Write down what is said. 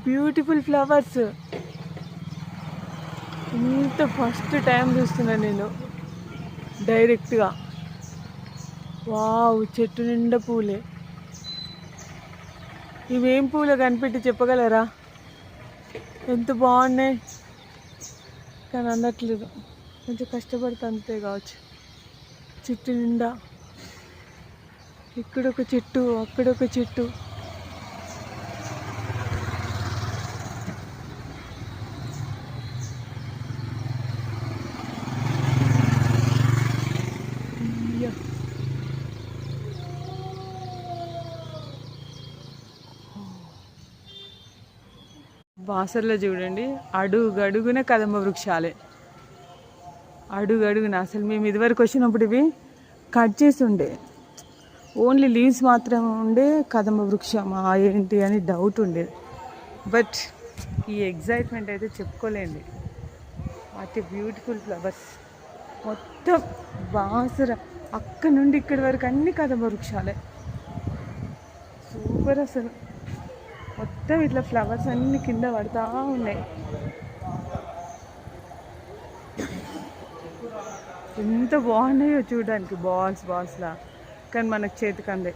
Beautiful flowers. ఇంత first time చూస్తున్నాను నేను డైరెక్ట్గా. వావ్, చెట్టు నిండా పూలే. ఇవేం పూలు కనిపెట్టి చెప్పగలరా? ఎంత బాగున్నాయి కానీ అందట్లేదు. కొంచెం కష్టపడితే అంతే కావచ్చు. చెట్టు నిండా ఇక్కడొక చెట్టు, అక్కడొక చెట్టు. బాసర్లో చూడండి, అడుగడుగున కదంబ వృక్షాలే. అడుగడుగున. అసలు మేము ఇదివరకు వచ్చినప్పుడు ఇవి కట్ చేసి ఉండే, ఓన్లీ లీవ్స్ మాత్రం ఉండే. కదంబ వృక్షం ఏంటి అని డౌట్ ఉండేది. బట్ ఈ ఎగ్జైట్మెంట్ అయితే చెప్పుకోలేండి. What a beautiful flowers. మొత్తం బాసర అక్కడ నుండి ఇక్కడి వరకు అన్ని కదంబ వృక్షాలే. సూపర్ అసలు. మొత్తం ఇట్లా ఫ్లవర్స్ అన్ని కింద పడతా ఉన్నాయి. ఎంత బాగున్నాయో చూడడానికి, బాల్స్లా. కానీ మనకు చేతికి అందే.